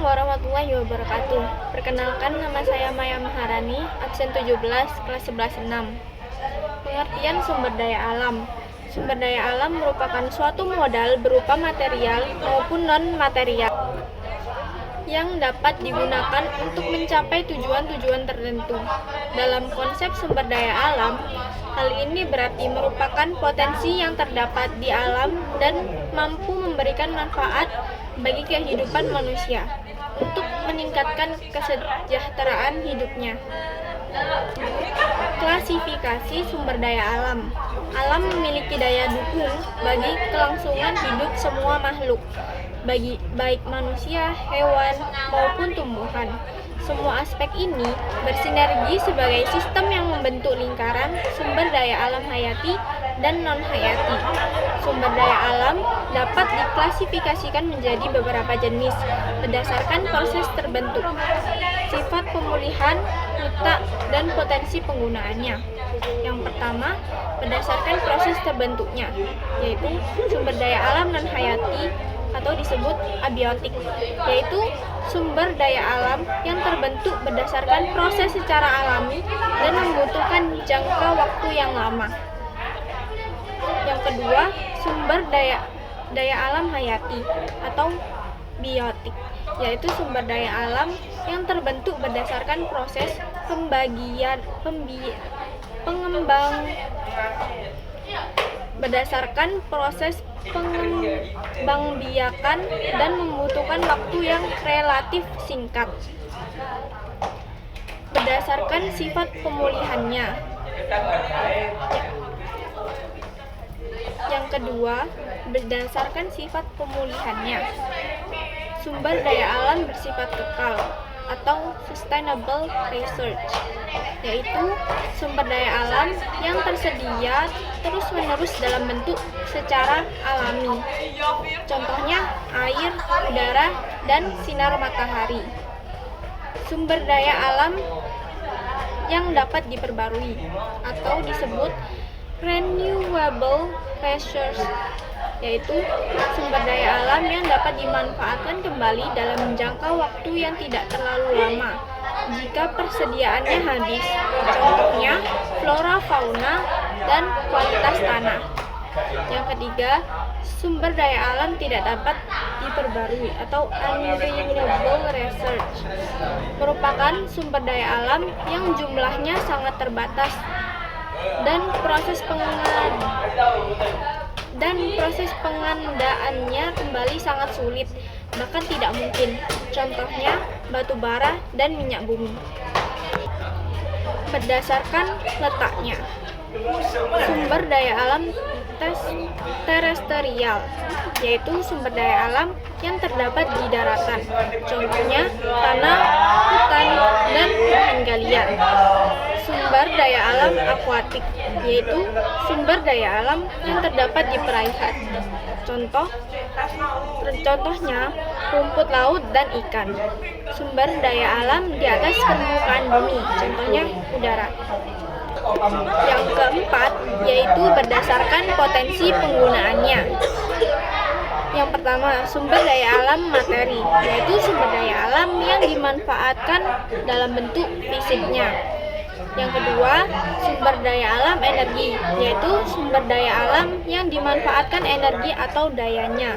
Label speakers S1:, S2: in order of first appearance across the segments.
S1: Assalamualaikum warahmatullahi wabarakatuh. Perkenalkan, nama saya Maya Maharani, absen 17, kelas 11-6. Pengertian sumber daya alam. Sumber daya alam merupakan suatu modal berupa material maupun non-material yang dapat digunakan untuk mencapai tujuan-tujuan tertentu. Dalam konsep sumber daya alam, hal ini berarti merupakan potensi yang terdapat di alam dan mampu memberikan manfaat bagi kehidupan manusia untuk meningkatkan kesejahteraan hidupnya. Klasifikasi sumber daya alam. Alam memiliki daya dukung bagi kelangsungan hidup semua makhluk, baik manusia, hewan, maupun tumbuhan. Semua aspek ini bersinergi sebagai sistem yang membentuk lingkaran sumber daya alam hayati dan non-hayati. Sumber daya alam dapat diklasifikasikan menjadi beberapa jenis berdasarkan proses terbentuk, sifat pemulihan, letak, dan potensi penggunaannya. Yang pertama, berdasarkan proses terbentuknya, yaitu sumber daya alam non-hayati atau disebut abiotik, yaitu sumber daya alam yang terbentuk berdasarkan proses secara alami dan membutuhkan jangka waktu yang lama. Yang kedua, sumber daya alam hayati atau biotik, yaitu sumber daya alam yang terbentuk berdasarkan proses pengembangbiakan dan membutuhkan waktu yang relatif singkat. Berdasarkan sifat pemulihannya. Yang kedua, berdasarkan sifat pemulihannya. Sumber daya alam bersifat kekal atau sustainable research, yaitu sumber daya alam yang tersedia terus-menerus dalam bentuk secara alami. Contohnya air, udara, dan sinar matahari. Sumber daya alam yang dapat diperbarui atau disebut renewable resource, yaitu sumber daya alam yang dapat dimanfaatkan kembali dalam jangka waktu yang tidak terlalu lama jika persediaannya habis. Contohnya flora, fauna, dan kualitas tanah. Yang ketiga, sumber daya alam tidak dapat diperbarui atau unrenewable research merupakan sumber daya alam yang jumlahnya sangat terbatas dan proses pengadaannya kembali sangat sulit, bahkan tidak mungkin. Contohnya batu bara dan minyak bumi. Berdasarkan letaknya, sumber daya alam terestrial, yaitu sumber daya alam yang terdapat di daratan. Contohnya tanah, hutan, dan lahan galian. Sumber daya alam akuatik, yaitu sumber daya alam yang terdapat di perairan. Contohnya rumput laut dan ikan. Sumber daya alam di atas permukaan bumi, contohnya udara. Yang keempat, yaitu berdasarkan potensi penggunaannya. Yang pertama, sumber daya alam materi, yaitu sumber daya alam yang dimanfaatkan dalam bentuk fisiknya. Yang kedua, sumber daya alam energi, yaitu sumber daya alam yang dimanfaatkan energi atau dayanya.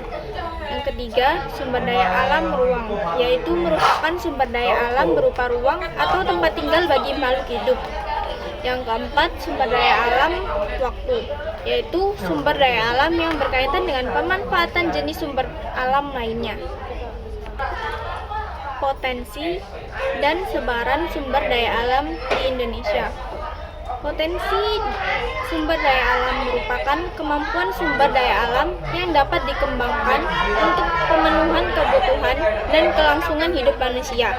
S1: Yang ketiga, sumber daya alam ruang, yaitu merupakan sumber daya alam berupa ruang atau tempat tinggal bagi makhluk hidup. Yang keempat, sumber daya alam waktu, yaitu sumber daya alam yang berkaitan dengan pemanfaatan jenis sumber alam lainnya. Potensi dan sebaran sumber daya alam di Indonesia. Potensi sumber daya alam merupakan kemampuan sumber daya alam yang dapat dikembangkan untuk pemenuhan kebutuhan dan kelangsungan hidup manusia.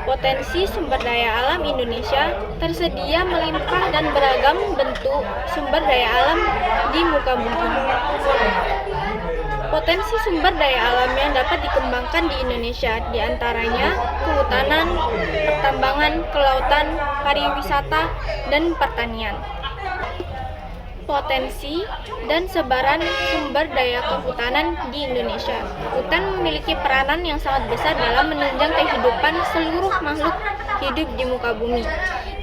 S1: Potensi sumber daya alam Indonesia tersedia melimpah dan beragam bentuk sumber daya alam di muka bumi. Potensi sumber daya alam yang dapat dikembangkan di Indonesia diantaranya kehutanan, pertambangan, kelautan, pariwisata, dan pertanian. Potensi dan sebaran sumber daya kehutanan di Indonesia. Hutan memiliki peranan yang sangat besar dalam menunjang kehidupan seluruh makhluk hidup di muka bumi.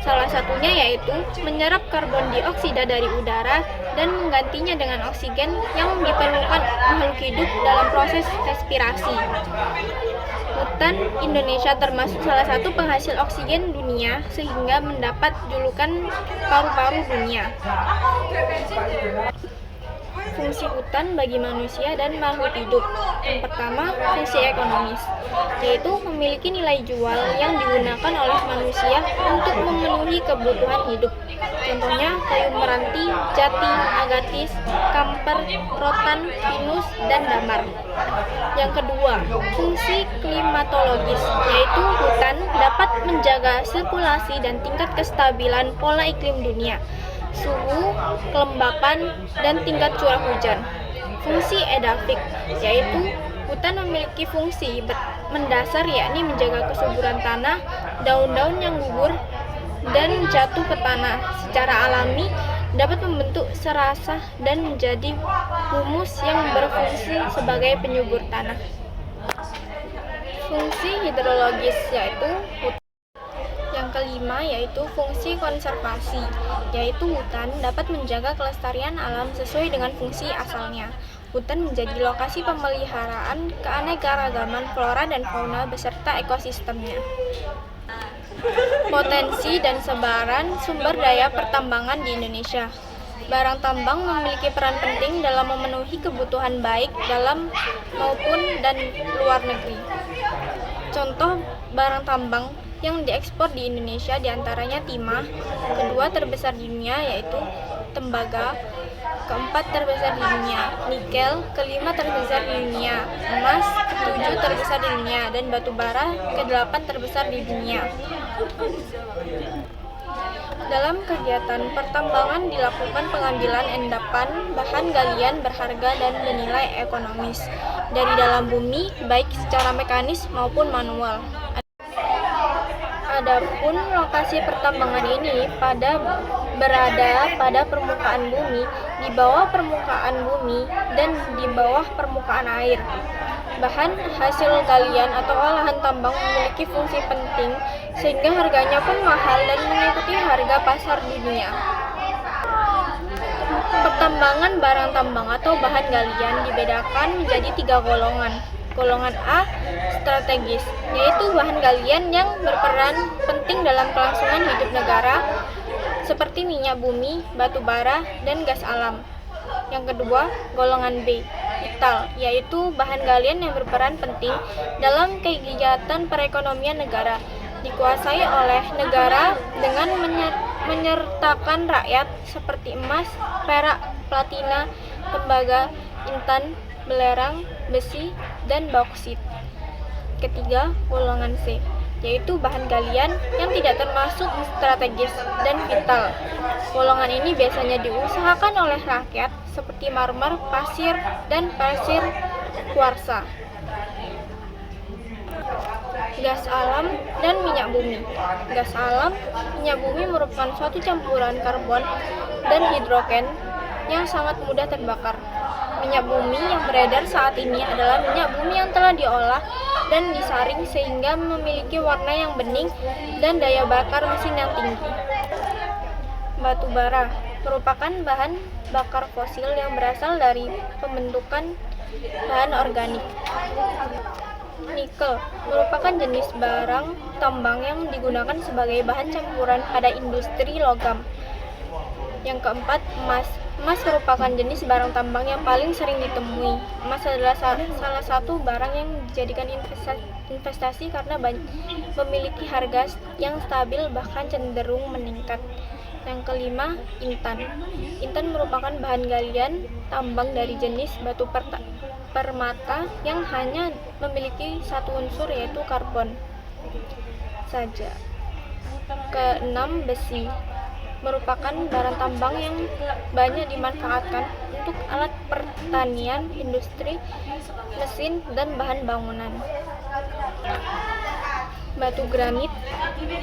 S1: Salah satunya yaitu menyerap karbon dioksida dari udara dan menggantinya dengan oksigen yang diperlukan makhluk hidup dalam proses respirasi. Hutan Indonesia termasuk salah satu penghasil oksigen dunia sehingga mendapat julukan paru-paru dunia. Fungsi hutan bagi manusia dan makhluk hidup. Yang pertama, fungsi ekonomis, yaitu memiliki nilai jual yang digunakan oleh manusia untuk memenuhi kebutuhan hidup. Contohnya kayu meranti, jati, agatis, kamper, rotan, pinus, dan damar. Yang kedua, fungsi klimatologis, yaitu hutan dapat menjaga sirkulasi dan tingkat kestabilan pola iklim dunia, suhu, kelembapan, dan tingkat curah hujan. Fungsi edafik, yaitu hutan memiliki fungsi mendasar, yakni menjaga kesuburan tanah, daun-daun yang gugur dan jatuh ke tanah secara alami dapat membentuk serasah dan menjadi humus yang berfungsi sebagai penyubur tanah. Fungsi hidrologis, yaitu yang kelima yaitu fungsi konservasi, yaitu hutan dapat menjaga kelestarian alam sesuai dengan fungsi asalnya. Hutan menjadi lokasi pemeliharaan keanekaragaman flora dan fauna beserta ekosistemnya. Potensi dan sebaran sumber daya pertambangan di Indonesia. Barang tambang memiliki peran penting dalam memenuhi kebutuhan baik dalam maupun dan luar negeri. Contoh barang tambang yang diekspor di Indonesia diantaranya timah, kedua terbesar di dunia yaitu tembaga, keempat terbesar di dunia nikel, kelima terbesar di dunia emas, ketujuh terbesar di dunia, dan batu bara kedelapan terbesar di dunia. Dalam kegiatan pertambangan dilakukan pengambilan endapan bahan galian berharga dan bernilai ekonomis dari dalam bumi baik secara mekanis maupun manual. Adapun lokasi pertambangan ini berada pada permukaan bumi, di bawah permukaan bumi, dan di bawah permukaan air. Bahan hasil galian atau olahan tambang memiliki fungsi penting sehingga harganya pun mahal dan mengikuti harga pasar dunia. Pertambangan barang tambang atau bahan galian dibedakan menjadi 3 golongan. Golongan A, strategis, yaitu bahan galian yang berperan penting dalam kelangsungan hidup negara, seperti minyak bumi, batu bara, dan gas alam. Yang kedua, golongan B, vital, yaitu bahan galian yang berperan penting dalam kegiatan perekonomian negara, dikuasai oleh negara dengan menyertakan rakyat seperti emas, perak, platina, tembaga, intan, belerang, besi, dan bauksit. Ketiga, golongan C, yaitu bahan galian yang tidak termasuk strategis dan vital. Golongan ini biasanya diusahakan oleh rakyat seperti marmer, pasir, dan pasir kuarsa. Gas alam dan minyak bumi. Gas alam, minyak bumi merupakan suatu campuran karbon dan hidrogen yang sangat mudah terbakar. Minyak bumi yang beredar saat ini adalah minyak bumi yang telah diolah dan disaring sehingga memiliki warna yang bening dan daya bakar mesin yang tinggi. Batu bara merupakan bahan bakar fosil yang berasal dari pembentukan bahan organik. Nikel merupakan jenis barang tambang yang digunakan sebagai bahan campuran pada industri logam. Yang keempat, emas. Emas merupakan jenis barang tambang yang paling sering ditemui. Emas adalah salah satu barang yang dijadikan investasi karena memiliki harga yang stabil bahkan cenderung meningkat. Yang kelima, intan. Intan merupakan bahan galian tambang dari jenis batu permata yang hanya memiliki satu unsur yaitu karbon saja. Keenam, besi merupakan barang tambang yang banyak dimanfaatkan untuk alat pertanian, industri, mesin, dan bahan bangunan. Batu granit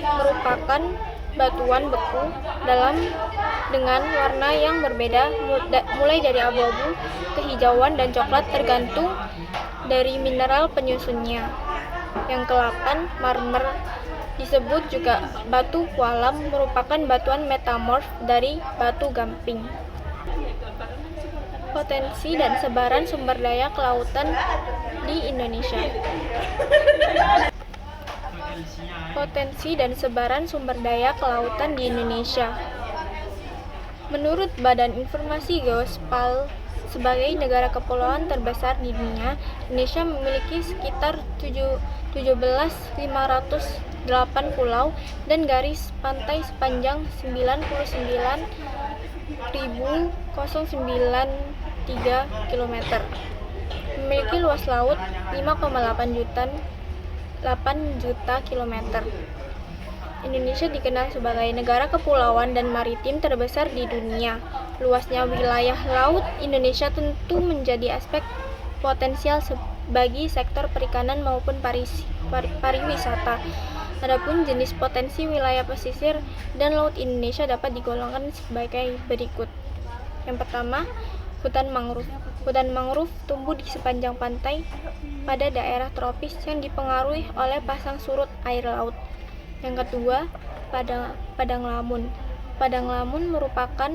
S1: merupakan batuan beku dengan warna yang berbeda mulai dari abu-abu, kehijauan, dan coklat tergantung dari mineral penyusunnya. Yang ke-8, marmer. Disebut juga batu kualam, merupakan batuan metamorf dari batu gamping. Potensi dan sebaran sumber daya kelautan di Indonesia. Potensi dan sebaran sumber daya kelautan di Indonesia. Menurut Badan Informasi Geospal, sebagai negara kepulauan terbesar di dunia, Indonesia memiliki sekitar 17.508 pulau dan garis pantai sepanjang 99.093 km. Memiliki luas laut 5,8 juta kilometer. Indonesia dikenal sebagai negara kepulauan dan maritim terbesar di dunia. Luasnya wilayah laut Indonesia tentu menjadi aspek potensial bagi sektor perikanan maupun pariwisata. Adapun jenis potensi wilayah pesisir dan laut Indonesia dapat digolongkan sebagai berikut. Yang pertama, hutan mangrove. Hutan mangrove tumbuh di sepanjang pantai pada daerah tropis yang dipengaruhi oleh pasang surut air laut. Yang kedua, padang lamun. Padang lamun merupakan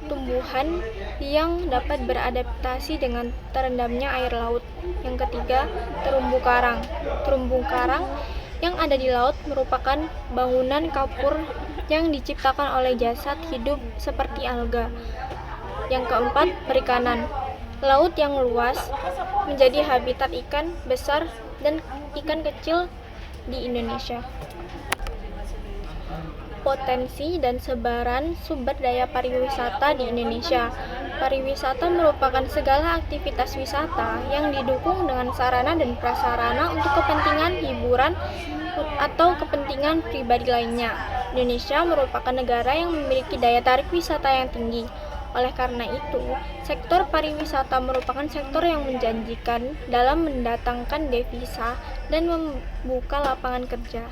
S1: tumbuhan yang dapat beradaptasi dengan terendamnya air laut. Yang ketiga, terumbu karang. Terumbu karang yang ada di laut merupakan bangunan kapur yang diciptakan oleh jasad hidup seperti alga. Yang keempat, perikanan. Laut yang luas menjadi habitat ikan besar dan ikan kecil di Indonesia. Potensi dan sebaran sumber daya pariwisata di Indonesia. Pariwisata merupakan segala aktivitas wisata yang didukung dengan sarana dan prasarana untuk kepentingan hiburan atau kepentingan pribadi lainnya. Indonesia merupakan negara yang memiliki daya tarik wisata yang tinggi. Oleh karena itu, sektor pariwisata merupakan sektor yang menjanjikan dalam mendatangkan devisa dan membuka lapangan kerja.